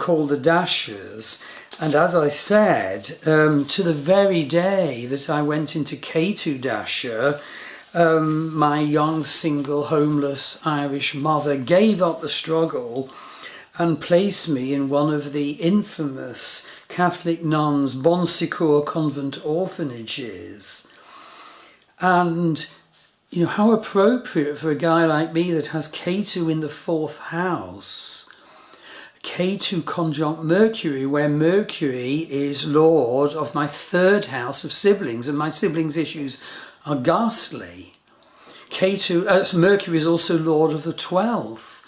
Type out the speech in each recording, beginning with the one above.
called the Dashers. And as I said, to the very day that I went into K2 Dasher, my young, single, homeless Irish mother gave up the struggle and placed me in one of the infamous Catholic nuns' Bon Secours convent orphanages. And, you know, how appropriate for a guy like me that has K2 in the 4th house. K2 conjunct Mercury, where Mercury is lord of my 3rd house of siblings, and my siblings' issues are ghastly. Mercury is also lord of the 12th.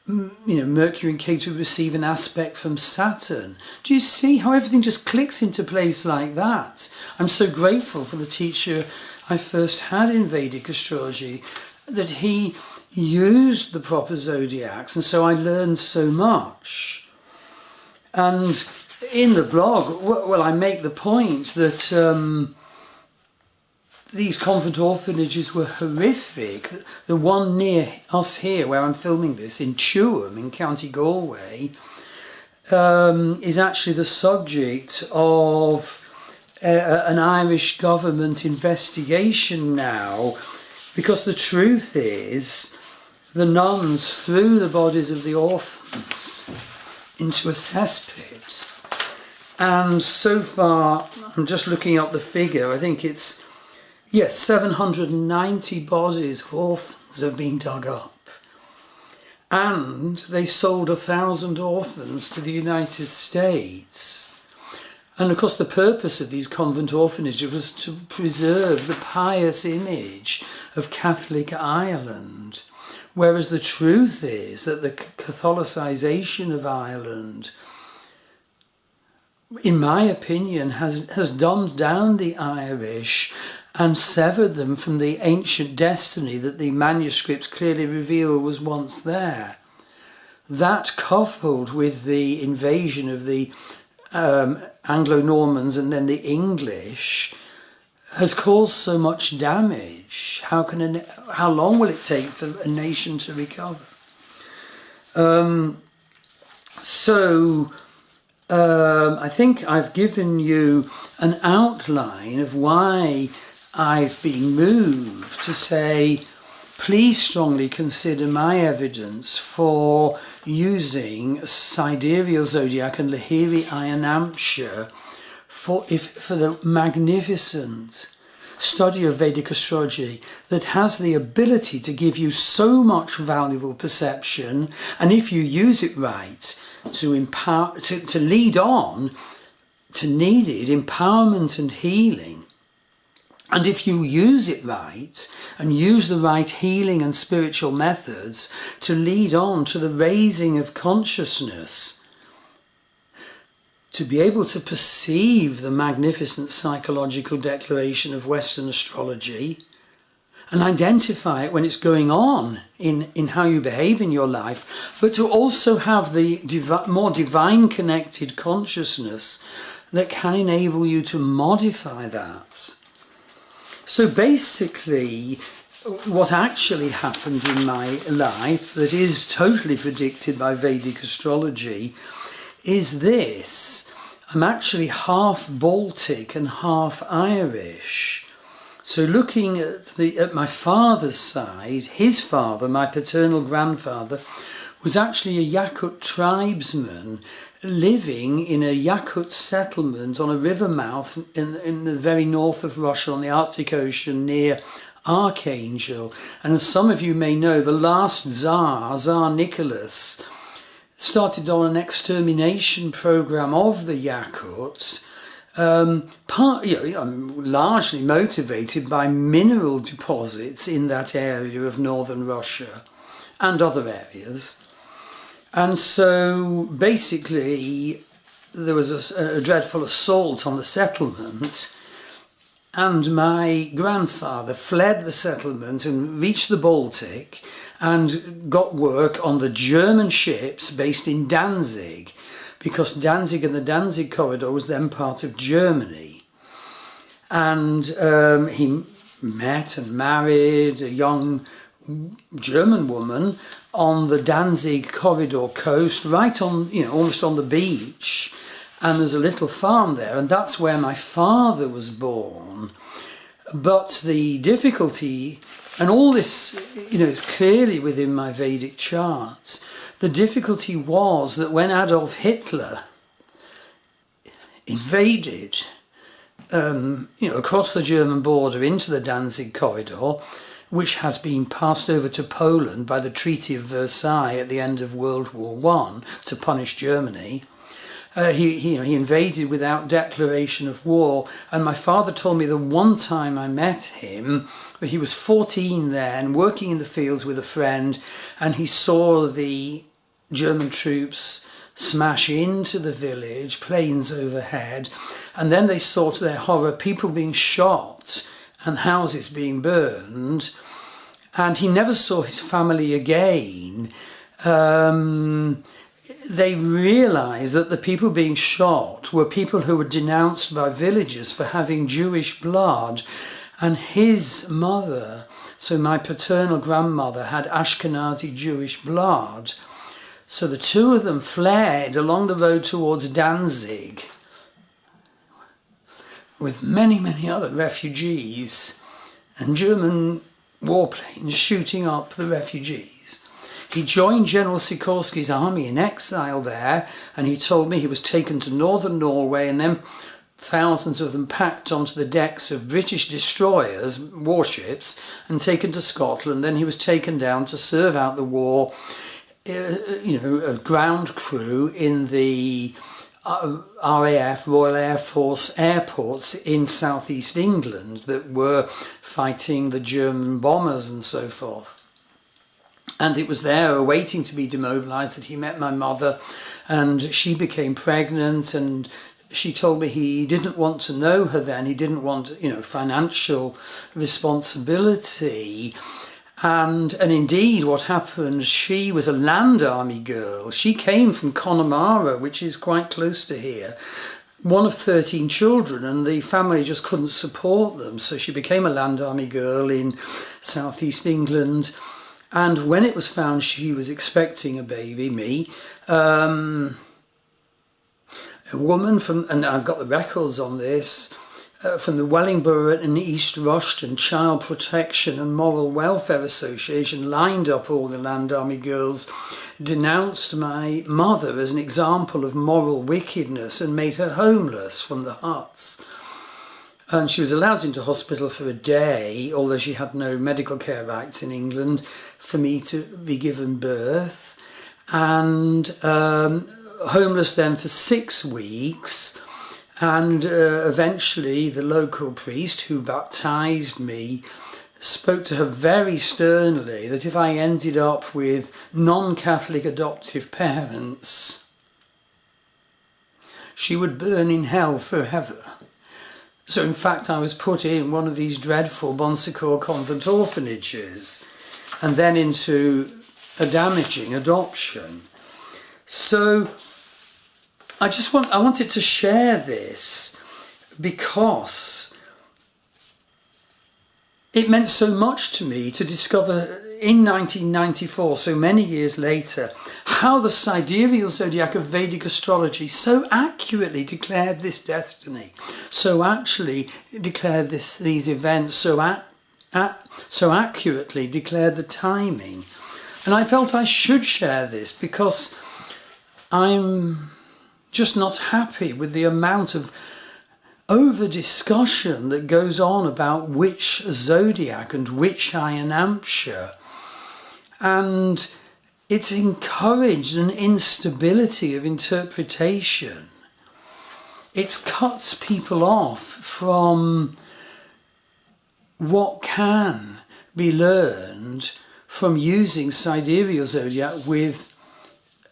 You know, Mercury and K2 receive an aspect from Saturn. Do you see how everything just clicks into place like that? I'm so grateful for the teacher I first had in Vedic astrology, that he used the proper zodiacs, and so I learned so much. And in the blog, well, I make the point that these convent orphanages were horrific. The one near us here, where I'm filming this, in Chewham in County Galway, is actually the subject of an Irish government investigation now, because the truth is the nuns threw the bodies of the orphans into a cesspit, and so far, I'm just looking up the figure, I think it's, yes, 790 bodies of orphans have been dug up, and they sold 1,000 orphans to the United States. And of course the purpose of these convent orphanages was to preserve the pious image of Catholic Ireland. Whereas the truth is that the Catholicization of Ireland, in my opinion, has dumbed down the Irish and severed them from the ancient destiny that the manuscripts clearly reveal was once there. That, coupled with the invasion of the Anglo-Normans and then the English, has caused so much damage. How long will it take for a nation to recover? I think I've given you an outline of why I've been moved to say, please strongly consider my evidence for using Sidereal Zodiac and Lahiri Ayanamsha for the magnificent study of Vedic astrology that has the ability to give you so much valuable perception, and if you use it right, to empower, to lead on to needed empowerment and healing. And if you use it right, and use the right healing and spiritual methods to lead on to the raising of consciousness, to be able to perceive the magnificent psychological declaration of Western astrology and identify it when it's going on in how you behave in your life, but to also have the more divine connected consciousness that can enable you to modify that. So basically, what actually happened in my life that is totally predicted by Vedic astrology is this. I'm actually half Baltic and half Irish. So looking at my father's side, his father, my paternal grandfather, was actually a Yakut tribesman living in a Yakut settlement on a river mouth in the very north of Russia on the Arctic Ocean near Archangel. And as some of you may know, the last Tsar Nicholas, started on an extermination program of the Yakuts, largely motivated by mineral deposits in that area of northern Russia and other areas. And so basically there was a dreadful assault on the settlement, and my grandfather fled the settlement and reached the Baltic and got work on the German ships based in Danzig, because Danzig and the Danzig corridor was then part of Germany. And he met and married a young German woman on the Danzig corridor coast, right on, almost on the beach. And there's a little farm there, and that's where my father was born. But the difficulty, and all this, is clearly within my Vedic charts, the difficulty was that when Adolf Hitler invaded, across the German border into the Danzig corridor, which had been passed over to Poland by the Treaty of Versailles at the end of World War I to punish Germany, he invaded without declaration of war. And my father told me the one time I met him, that he was 14 then, working in the fields with a friend, and he saw the German troops smash into the village, planes overhead, and then they saw to their horror people being shot and houses being burned, and he never saw his family again. They realised that the people being shot were people who were denounced by villagers for having Jewish blood, and his mother, so my paternal grandmother, had Ashkenazi Jewish blood. So the two of them fled along the road towards Danzig with many, many other refugees, and German warplanes shooting up the refugees. He joined General Sikorski's army in exile there, and he told me he was taken to northern Norway, and then thousands of them packed onto the decks of British destroyers, warships, and taken to Scotland. Then he was taken down to serve out the war, a ground crew in the RAF, Royal Air Force airports in southeast England that were fighting the German bombers and so forth. And it was there, awaiting to be demobilised, that he met my mother, and she became pregnant, and she told me he didn't want to know her then. He didn't want, financial responsibility. And indeed what happened, she was a land army girl. She came from Connemara, which is quite close to here, one of 13 children, and the family just couldn't support them. So she became a land army girl in southeast England. And when it was found she was expecting a baby, me, a woman from, and I've got the records on this, from the Wellingborough and East Rushton Child Protection and Moral Welfare Association lined up all the land army girls, denounced my mother as an example of moral wickedness, and made her homeless from the huts. And she was allowed into hospital for a day, although she had no medical care rights in England, for me to be given birth. And homeless then for 6 weeks. And eventually the local priest who baptised me spoke to her very sternly that if I ended up with non-Catholic adoptive parents, she would burn in hell forever. So in fact I was put in one of these dreadful Bon Secours convent orphanages, and then into a damaging adoption. So I wanted to share this because it meant so much to me to discover in 1994, so many years later, how the Sidereal Zodiac of Vedic astrology so accurately declared this destiny, so actually declared these events, so accurately declared the timing. And I felt I should share this because I'm just not happy with the amount of over-discussion that goes on about which zodiac and which Ayanamsha. And it's encouraged an instability of interpretation. It cuts people off from what can be learned from using Sidereal Zodiac with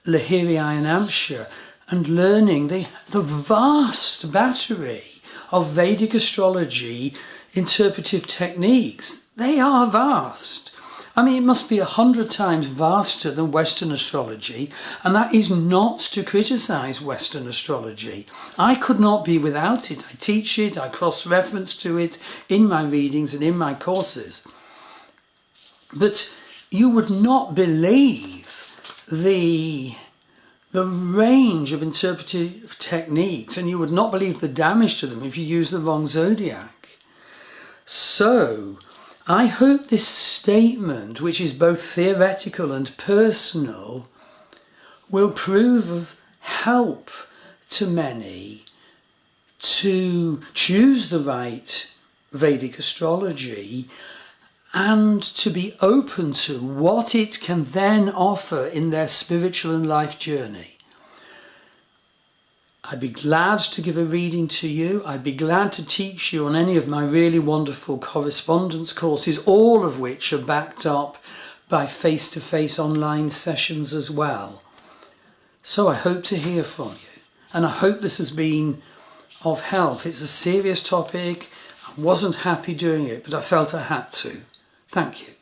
Lahiri Ayanamsha and learning the vast battery of Vedic astrology interpretive techniques. They are vast. I mean, it must be 100 times vaster than Western astrology, and that is not to criticise Western astrology. I could not be without it. I teach it, I cross-reference to it in my readings and in my courses. But you would not believe the range of interpretive techniques, and you would not believe the damage to them if you use the wrong zodiac. So I hope this statement, which is both theoretical and personal, will prove of help to many to choose the right Vedic astrology and to be open to what it can then offer in their spiritual and life journey. I'd be glad to give a reading to you. I'd be glad to teach you on any of my really wonderful correspondence courses, all of which are backed up by face-to-face online sessions as well. So I hope to hear from you, and I hope this has been of help. It's a serious topic. I wasn't happy doing it, but I felt I had to. Thank you.